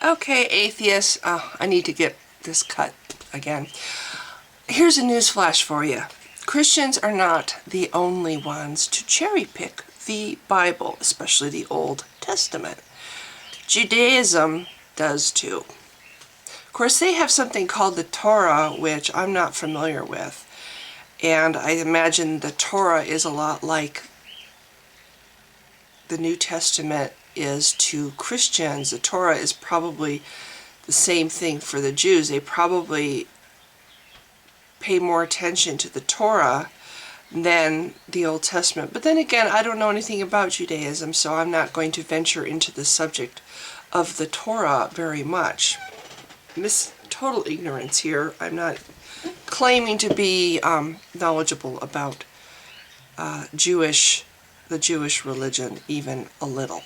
Okay, atheists, I need to get this cut again. Here's a news flash for you. Christians are not the only ones to cherry pick the Bible, especially the Old Testament. Judaism does too. Of course, they have something called the Torah, which I'm not familiar with. And I imagine the Torah is a lot like the New Testament is to Christians. The Torah is probably the same thing for the Jews. They probably pay more attention to the Torah than the Old Testament. But then again, I don't know anything about Judaism, so I'm not going to venture into the subject of the Torah very much. Total ignorance here. I'm not claiming to be knowledgeable about the Jewish religion, even a little.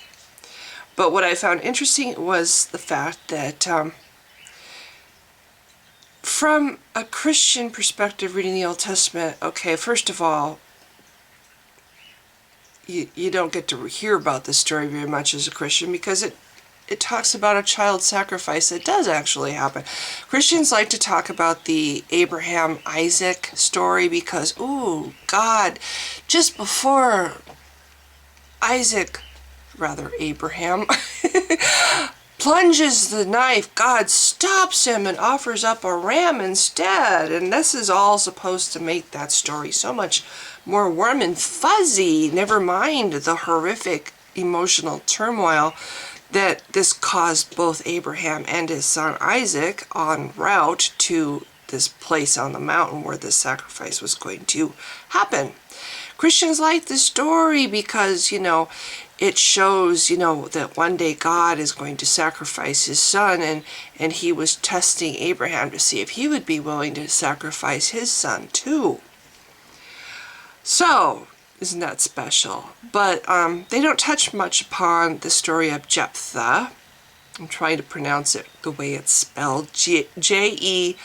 But what I found interesting was the fact that from a Christian perspective, reading the Old Testament, okay, first of all, you don't get to hear about this story very much as a Christian because it talks about a child sacrifice that does actually happen. Christians like to talk about the Abraham-Isaac story because, ooh, God, just before Abraham, plunges the knife, God stops him and offers up a ram instead. And this is all supposed to make that story so much more warm and fuzzy, never mind the horrific emotional turmoil that this caused both Abraham and his son Isaac en route to this place on the mountain where the sacrifice was going to happen. Christians like the story because, it shows, that one day God is going to sacrifice his son, and he was testing Abraham to see if he would be willing to sacrifice his son too. So, isn't that special? But they don't touch much upon the story of Jephthah. I'm trying to pronounce it the way it's spelled. Jephthah.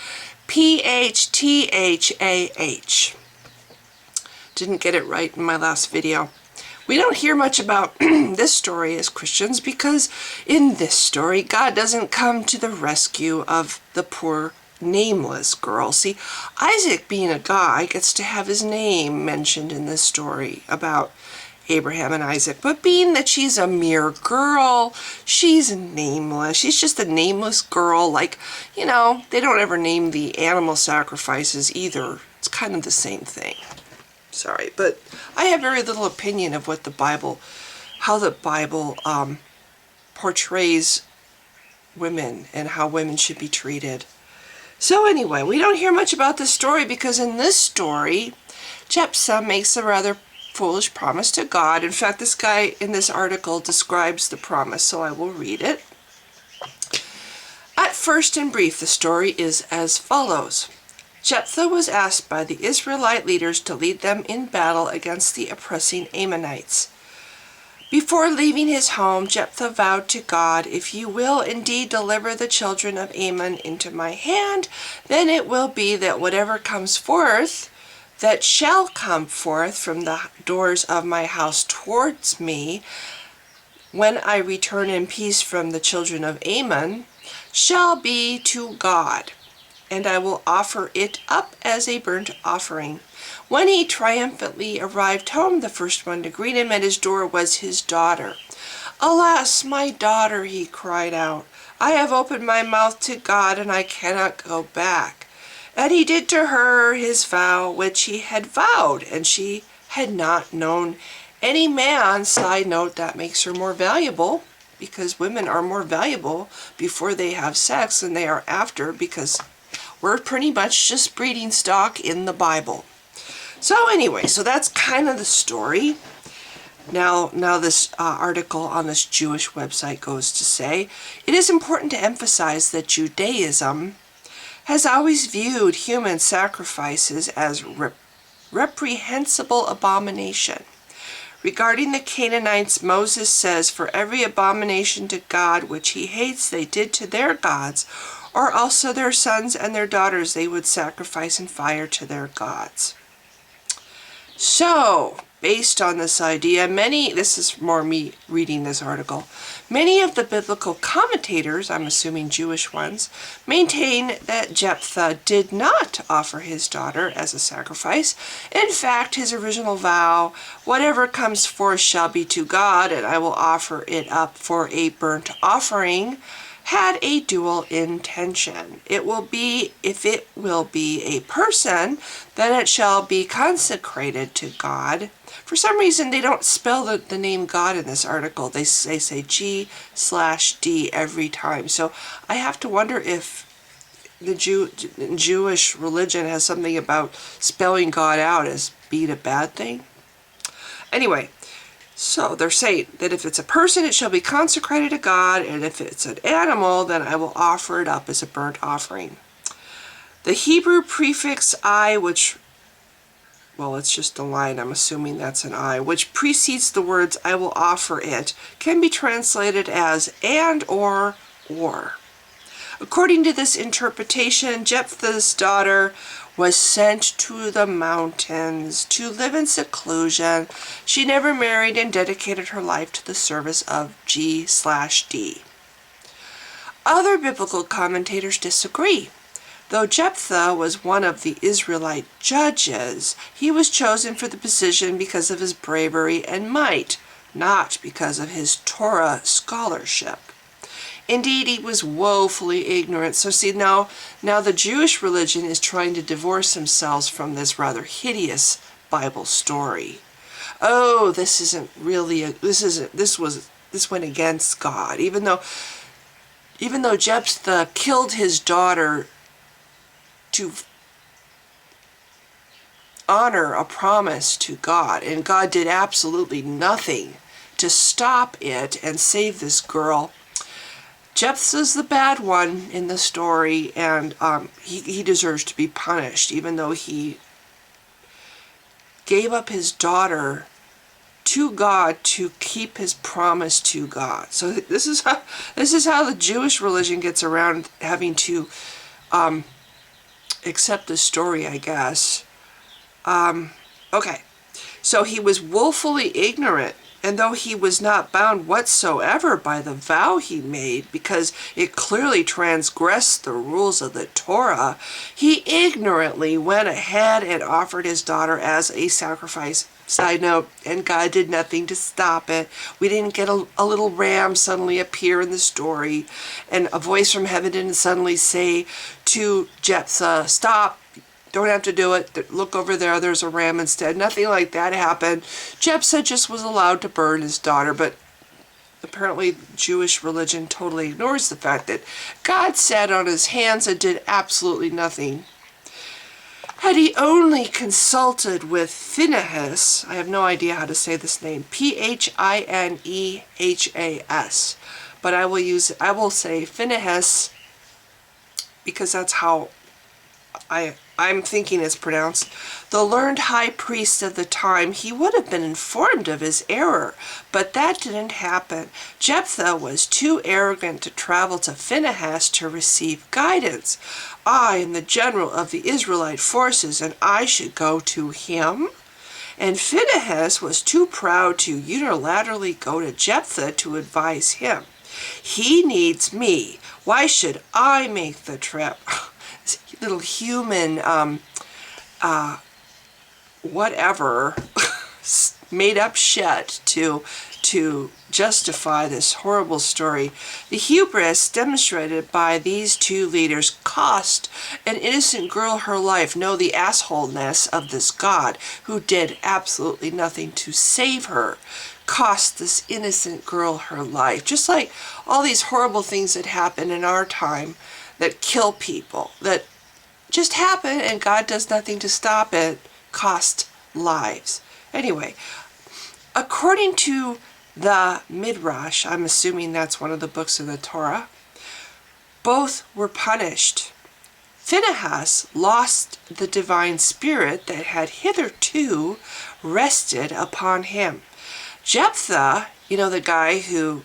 Didn't get it right in my last video. We don't hear much about this story as Christians because in this story, God doesn't come to the rescue of the poor nameless girl. See, Isaac, being a guy, gets to have his name mentioned in this story about Abraham and Isaac. But being that she's a mere girl, she's nameless. She's just a nameless girl. Like, they don't ever name the animal sacrifices either. It's kind of the same thing. Sorry, but I have very little opinion of what how the Bible portrays women and how women should be treated. So anyway, we don't hear much about this story because in this story, Jephthah makes a rather foolish promise to God. In fact, this guy in this article describes the promise, so I will read it. At first, in brief, the story is as follows. Jephthah was asked by the Israelite leaders to lead them in battle against the oppressing Ammonites. Before leaving his home, Jephthah vowed to God, "If you will indeed deliver the children of Ammon into my hand, then it will be that whatever comes forth, that shall come forth from the doors of my house towards me, when I return in peace from the children of Ammon, shall be to God, and I will offer it up as a burnt offering." When he triumphantly arrived home, the first one to greet him at his door was his daughter. "Alas, my daughter," he cried out, "I have opened my mouth to God, and I cannot go back." And he did to her his vow which he had vowed, and she had not known any man. Side note, that makes her more valuable, because women are more valuable before they have sex than they are after, because we're pretty much just breeding stock in the Bible. So anyway, so that's kind of the story. Now this article on this Jewish website goes to say, it is important to emphasize that Judaism has always viewed human sacrifices as reprehensible abomination. Regarding the Canaanites, Moses says, "For every abomination to God which he hates they did to their gods, or also their sons and their daughters they would sacrifice in fire to their gods." So, based on this idea. This is more me reading this article, many of the biblical commentators, I'm assuming Jewish ones, maintain that Jephthah did not offer his daughter as a sacrifice. In fact, his original vow, whatever comes forth shall be to God, and I will offer it up for a burnt offering, had a dual intention. If it will be a person, then it shall be consecrated to God. For some reason, they don't spell the name God in this article. They say G/D every time. So I have to wonder if the Jewish religion has something about spelling God out as being a bad thing. Anyway, so they're saying that if it's a person, it shall be consecrated to God, and if it's an animal, then I will offer it up as a burnt offering. The Hebrew prefix I, which, well, it's just a line, I'm assuming that's an I, which precedes the words I will offer it, can be translated as and or. According to this interpretation, Jephthah's daughter was sent to the mountains to live in seclusion. She never married and dedicated her life to the service of G/D. Other biblical commentators disagree. Though Jephthah was one of the Israelite judges, he was chosen for the position because of his bravery and might, not because of his Torah scholarship. Indeed, he was woefully ignorant. So see, now the Jewish religion is trying to divorce themselves from this rather hideous Bible story. Oh, this went against God. Even though Jephthah killed his daughter to honor a promise to God, and God did absolutely nothing to stop it and save this girl. Jephthah's the bad one in the story, and he deserves to be punished, even though he gave up his daughter to God to keep his promise to God. So this is how the Jewish religion gets around having to accept the story, I guess. Okay, so he was woefully ignorant. And though he was not bound whatsoever by the vow he made, because it clearly transgressed the rules of the Torah, he ignorantly went ahead and offered his daughter as a sacrifice. Side note, and God did nothing to stop it. We didn't get a little ram suddenly appear in the story, and a voice from heaven didn't suddenly say to Jephthah, stop. Don't have to do it. Look over there. There's a ram instead. Nothing like that happened. Jephthah just was allowed to burn his daughter, but apparently Jewish religion totally ignores the fact that God sat on his hands and did absolutely nothing. Had he only consulted with Phinehas, I have no idea how to say this name, Phinehas, but I will say Phinehas because that's how I'm thinking it's pronounced, the learned high priest of the time, he would have been informed of his error, but that didn't happen. Jephthah was too arrogant to travel to Phinehas to receive guidance. I am the general of the Israelite forces, and I should go to him? And Phinehas was too proud to unilaterally go to Jephthah to advise him. He needs me. Why should I make the trip? Little human, whatever, made up shit to justify this horrible story. The hubris demonstrated by these two leaders cost an innocent girl her life. Know the assholeness of this God who did absolutely nothing to save her. Cost this innocent girl her life. Just like all these horrible things that happen in our time that kill people, that just happen and God does nothing to stop it, cost lives. Anyway, according to the Midrash, I'm assuming that's one of the books of the Torah, both were punished. Phinehas lost the divine spirit that had hitherto rested upon him. Jephthah, the guy who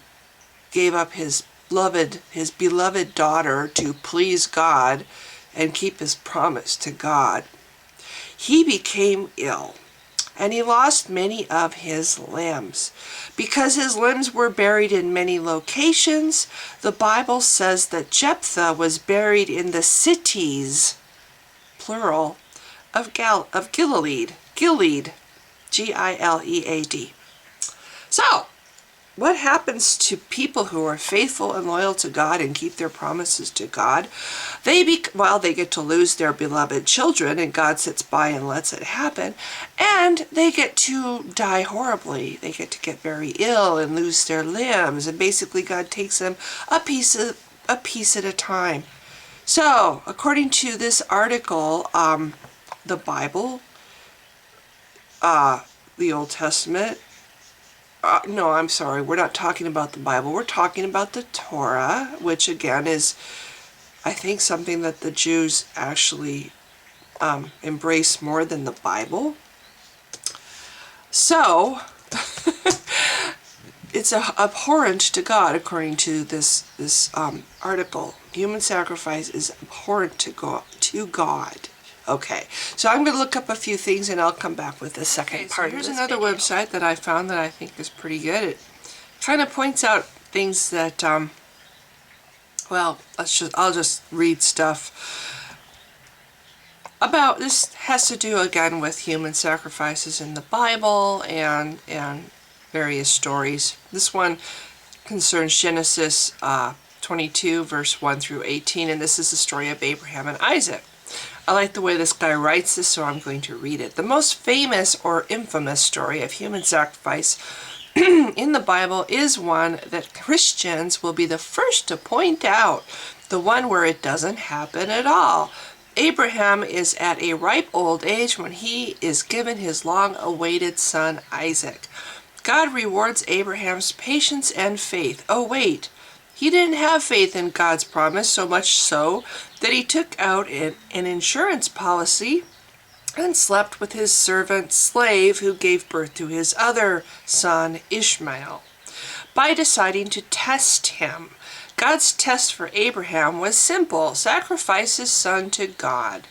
gave up his beloved daughter to please God and keep his promise to God, he became ill. and he lost many of his limbs. Because his limbs were buried in many locations, the Bible says that Jephthah was buried in the cities, plural, of Gilead. Gilead. Gilead. So, what happens to people who are faithful and loyal to God and keep their promises to God? They get to lose their beloved children, and God sits by and lets it happen, and they get to die horribly. They get to get very ill and lose their limbs, and basically God takes them a piece at a time. So, according to this article, the Bible, the Old Testament, no, I'm sorry, we're not talking about the Bible. We're talking about the Torah, which again is, I think, something that the Jews actually embrace more than the Bible. So, it's abhorrent to God, according to this article. Human sacrifice is abhorrent to God. Okay, so I'm going to look up a few things and I'll come back with the second part. Here's another website that I found that I think is pretty good. It kind of points out things that, well, I'll just read stuff about, this has to do again with human sacrifices in the Bible and various stories. This one concerns Genesis 22 verse 1 through 18, and this is the story of Abraham and Isaac. I like the way this guy writes this, so I'm going to read it. The most famous or infamous story of human sacrifice in the Bible is one that Christians will be the first to point out, the one where it doesn't happen at all. Abraham is at a ripe old age when he is given his long-awaited son Isaac. God rewards Abraham's patience and faith. Oh wait, he didn't have faith in God's promise, so much so that he took out an insurance policy and slept with his servant slave who gave birth to his other son, Ishmael, by deciding to test him. God's test for Abraham was simple: sacrifice his son to God,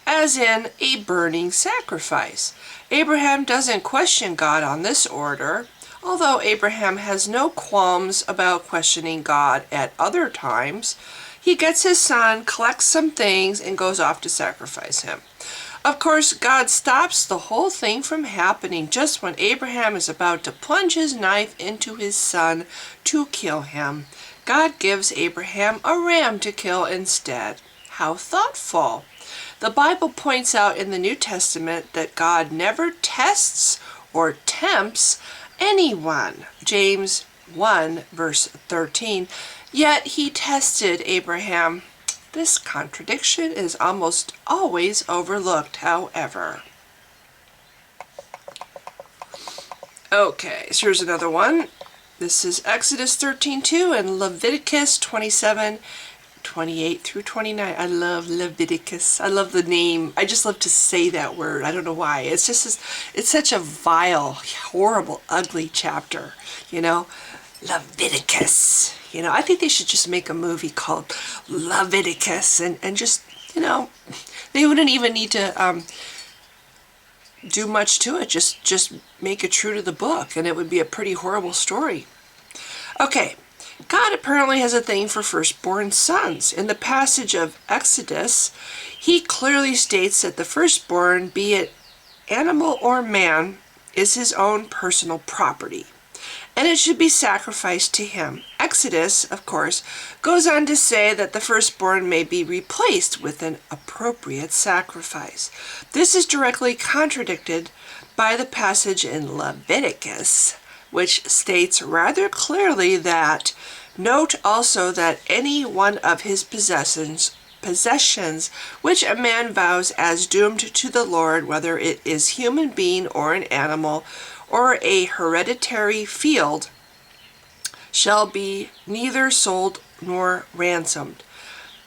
as in a burning sacrifice. Abraham doesn't question God on this order, although Abraham has no qualms about questioning God at other times. He gets his son, collects some things, and goes off to sacrifice him. Of course, God stops the whole thing from happening just when Abraham is about to plunge his knife into his son to kill him. God gives Abraham a ram to kill instead. How thoughtful! The Bible points out in the New Testament that God never tests or tempts anyone. James 1 verse 13. Yet he tested Abraham. This contradiction is almost always overlooked, however. Okay, so here's another one. This is Exodus 13:2 and Leviticus 27:28 through 29. I love Leviticus. I love the name. I just love to say that word. I don't know why. It's just, it's such a vile, horrible, ugly chapter, you know? Leviticus. You know, I think they should just make a movie called Leviticus and just, you know, they wouldn't even need to do much to it. Just make it true to the book, and it would be a pretty horrible story. Okay, God apparently has a thing for firstborn sons. In the passage of Exodus, he clearly states that the firstborn, be it animal or man, is his own personal property, and it should be sacrificed to him. Exodus, of course, goes on to say that the firstborn may be replaced with an appropriate sacrifice. This is directly contradicted by the passage in Leviticus, which states rather clearly that, note also that any one of his possessions which a man vows as doomed to the Lord, whether it is human being or an animal, or a hereditary field, shall be neither sold nor ransomed.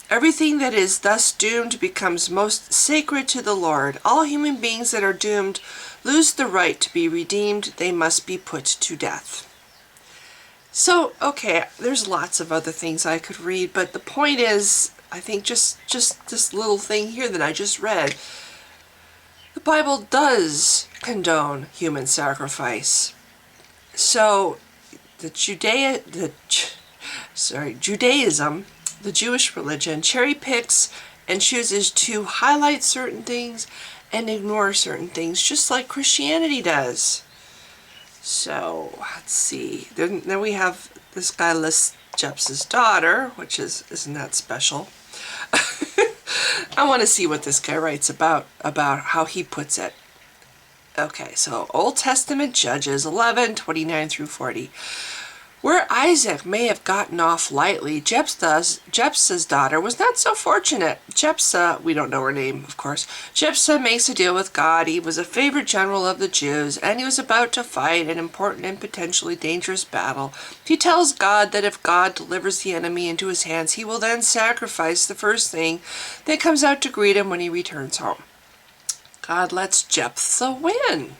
Everything that is thus doomed becomes most sacred to the Lord. All human beings that are doomed lose the right to be redeemed. They must be put to death. So, okay, there's lots of other things I could read, but the point is, I think just this little thing here that I just read, the Bible does condone human sacrifice. So Judaism, the Jewish religion, cherry picks and chooses to highlight certain things and ignore certain things, just like Christianity does. So let's see. Then we have this guy lists Jephthah's daughter, which isn't that special. I want to see what this guy writes about how he puts it. Okay, so Old Testament Judges 11:29 through 40. Where Isaac may have gotten off lightly, Jephthah's daughter was not so fortunate. Jephthah, we don't know her name, of course. Jephthah makes a deal with God. He was a favorite general of the Jews, and he was about to fight an important and potentially dangerous battle. He tells God that if God delivers the enemy into his hands, he will then sacrifice the first thing that comes out to greet him when he returns home. God lets Jephthah win.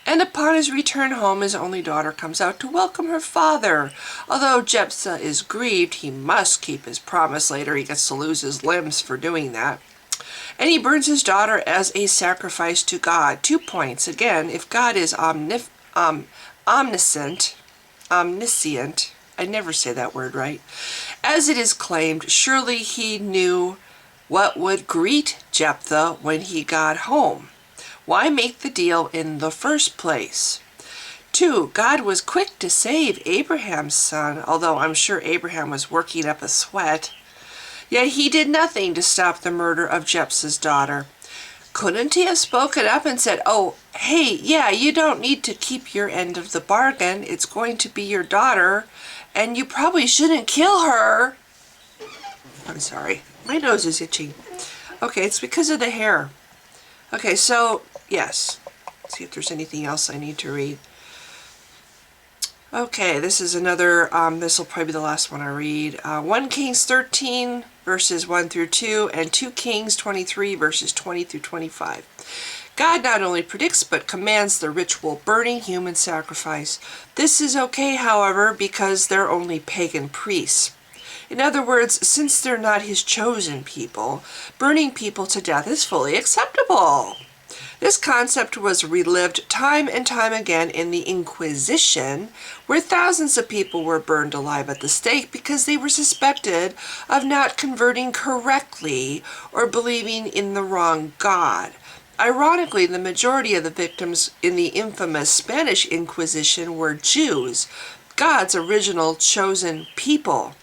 And upon his return home, his only daughter comes out to welcome her father. Although Jephthah is grieved, he must keep his promise. Later, he gets to lose his limbs for doing that. And he burns his daughter as a sacrifice to God. 2 points. Again, if God is omniscient, I never say that word right, as it is claimed, surely he knew what would greet Jephthah when he got home. Why make the deal in the first place? 2, God was quick to save Abraham's son, although I'm sure Abraham was working up a sweat. Yet he did nothing to stop the murder of Jephthah's daughter. Couldn't he have spoken up and said, oh, hey, yeah, you don't need to keep your end of the bargain. It's going to be your daughter, and you probably shouldn't kill her. I'm sorry. My nose is itching. Okay, it's because of the hair. Okay, so, yes. Let's see if there's anything else I need to read. Okay, this is another, this will probably be the last one I read. 1 Kings 13, verses 1 through 2, and 2 Kings 23, verses 20 through 25. God not only predicts, but commands the ritual burning human sacrifice. This is okay, however, because they're only pagan priests. In other words, since they're not his chosen people, burning people to death is fully acceptable. This concept was relived time and time again in the Inquisition, where thousands of people were burned alive at the stake because they were suspected of not converting correctly or believing in the wrong God. Ironically, the majority of the victims in the infamous Spanish Inquisition were Jews, God's original chosen people.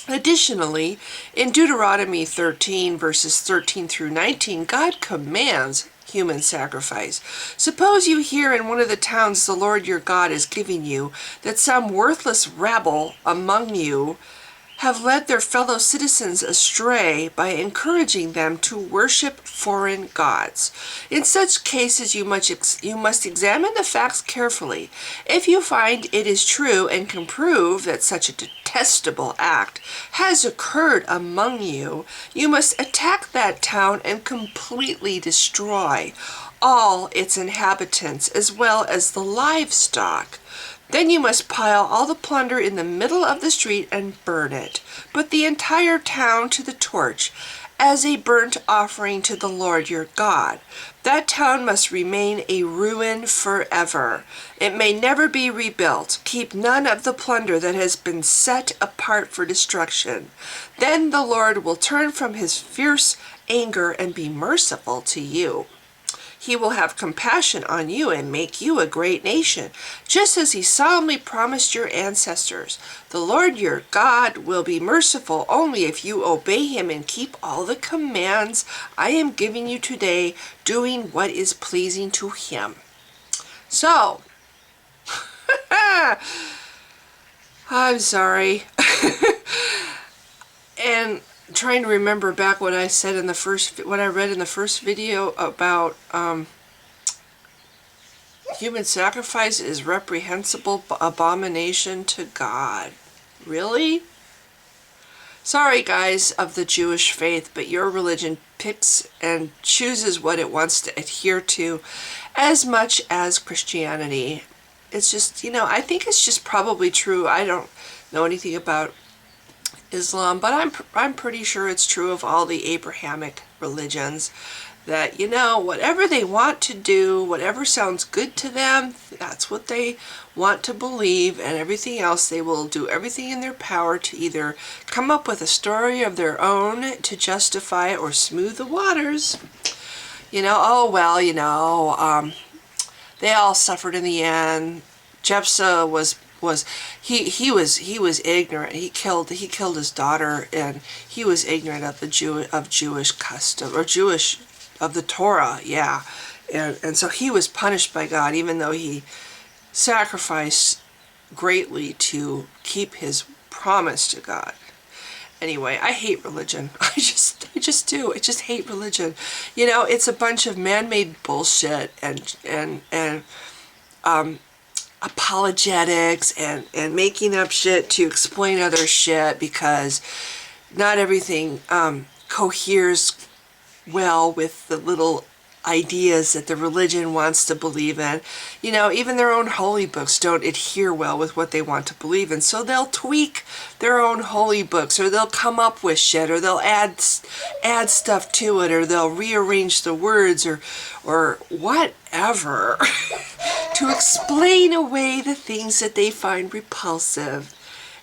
Additionally, in Deuteronomy 13, verses 13 through 19, God commands human sacrifice. Suppose you hear in one of the towns the Lord your God is giving you that some worthless rabble among you have led their fellow citizens astray by encouraging them to worship foreign gods. In such cases, you must examine the facts carefully. If you find it is true and can prove that such a detestable act has occurred among you, you must attack that town and completely destroy all its inhabitants as well as the livestock. Then you must pile all the plunder in the middle of the street and burn it. Put the entire town to the torch as a burnt offering to the Lord your God. That town must remain a ruin forever. It may never be rebuilt. Keep none of the plunder that has been set apart for destruction. Then the Lord will turn from his fierce anger and be merciful to you. He will have compassion on you and make you a great nation, just as he solemnly promised your ancestors. The Lord your God will be merciful only if you obey him and keep all the commands I am giving you today, doing what is pleasing to him. So, I'm sorry. And trying to remember back what I said in the what I read in the first video about human sacrifice is reprehensible abomination to God. Really? Sorry, guys of the Jewish faith, but your religion picks and chooses what it wants to adhere to as much as Christianity. It's just, I think it's just probably true. I don't know anything about Islam, but I'm pretty sure it's true of all the Abrahamic religions, that, whatever they want to do, whatever sounds good to them, that's what they want to believe, and everything else, they will do everything in their power to either come up with a story of their own to justify it or smooth the waters. Oh, well, they all suffered in the end. Jephthah was ignorant. He killed his daughter, and he was ignorant of the Jewish custom, or Jewish of the Torah, yeah. And so he was punished by God, even though he sacrificed greatly to keep his promise to God. Anyway, I hate religion. I just do. I just hate religion. It's a bunch of man-made bullshit and apologetics and making up shit to explain other shit, because not everything coheres well with the little ideas that the religion wants to believe in. Even their own holy books don't adhere well with what they want to believe in, so they'll tweak their own holy books, or they'll come up with shit, or they'll add stuff to it, or they'll rearrange the words, or whatever to explain away the things that they find repulsive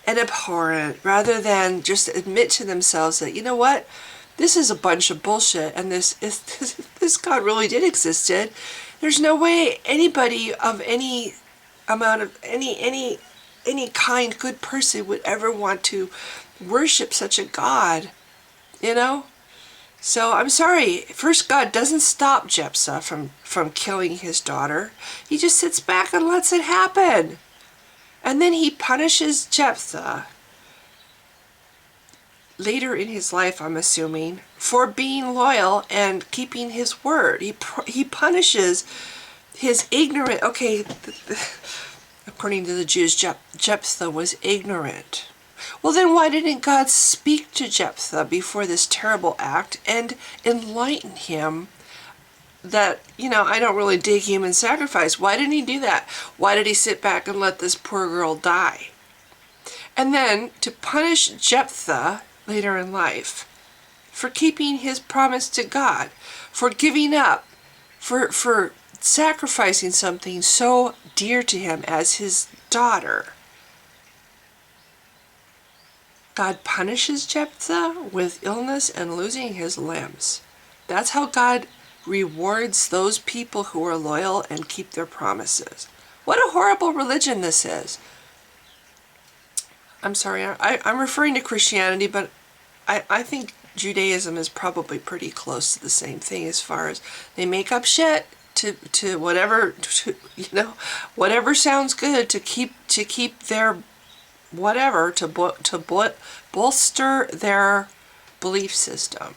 and abhorrent, rather than just admit to themselves that, what, this is a bunch of bullshit, and this God really did existed. There's no way anybody of any amount of any kind, good person would ever want to worship such a God, So I'm sorry. First, God doesn't stop Jephthah from killing his daughter. He just sits back and lets it happen. And then he punishes Jephthah later in his life, I'm assuming, for being loyal and keeping his word. He punishes his ignorant. Okay, according to the Jews, Jephthah was ignorant. Well, then why didn't God speak to Jephthah before this terrible act and enlighten him that, I don't really dig human sacrifice? Why didn't he do that? Why did he sit back and let this poor girl die? And then to punish Jephthah later in life for keeping his promise to God, for giving up, for sacrificing something so dear to him as his daughter. God punishes Jephthah with illness and losing his limbs. That's how God rewards those people who are loyal and keep their promises. What a horrible religion this is. I'm sorry, I'm referring to Christianity, but I think Judaism is probably pretty close to the same thing, as far as they make up shit to whatever, whatever sounds good to keep their whatever, to bolster their belief system.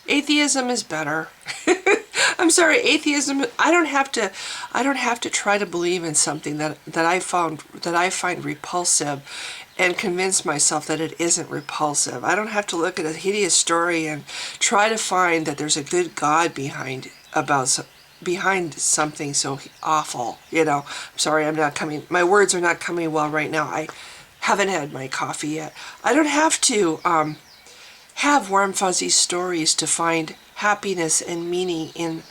Atheism is better. I'm sorry, atheism. I don't have to try to believe in something that I find repulsive and convince myself that it isn't repulsive. I don't have to look at a hideous story and try to find that there's a good God behind something so awful. I'm sorry, my words are not coming well right now. I haven't had my coffee yet. I don't have to have warm fuzzy stories to find happiness and meaning in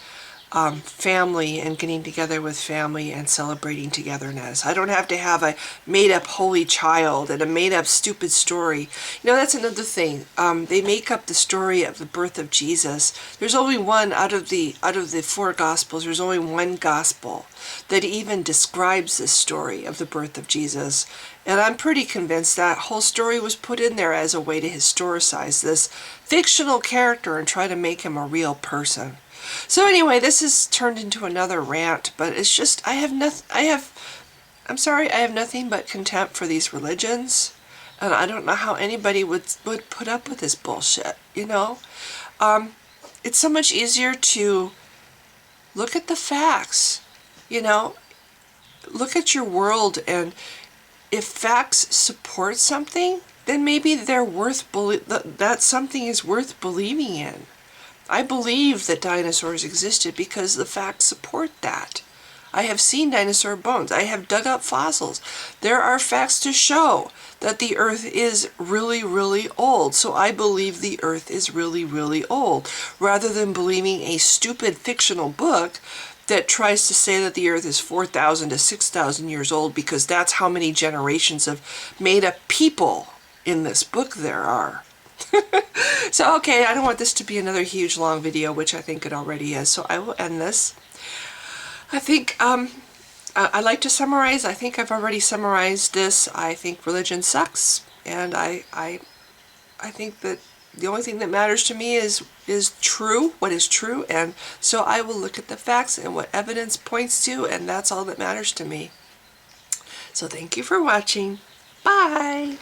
family and getting together with family and celebrating togetherness. I don't have to have a made-up holy child and a made-up stupid story. That's another thing. They make up the story of the birth of Jesus. There's only one out of the four Gospels. There's only one Gospel that even describes the story of the birth of Jesus. And I'm pretty convinced that whole story was put in there as a way to historicize this fictional character and try to make him a real person. So anyway, this has turned into another rant, but it's just, I have nothing but contempt for these religions, and I don't know how anybody would put up with this bullshit, It's so much easier to look at the facts, look at your world, and if facts support something, then maybe that something is worth believing in. I believe that dinosaurs existed because the facts support that. I have seen dinosaur bones. I have dug up fossils. There are facts to show that the earth is really, really old. So I believe the earth is really, really old, rather than believing a stupid fictional book that tries to say that the earth is 4,000 to 6,000 years old, because that's how many generations of made-up people in this book there are. So, okay, I don't want this to be another huge long video, which I think it already is, so I will end this. I think, I like to summarize. I think I've already summarized this. I think religion sucks, and I think that the only thing that matters to me is true, what is true, and so I will look at the facts and what evidence points to, and that's all that matters to me. So thank you for watching. Bye!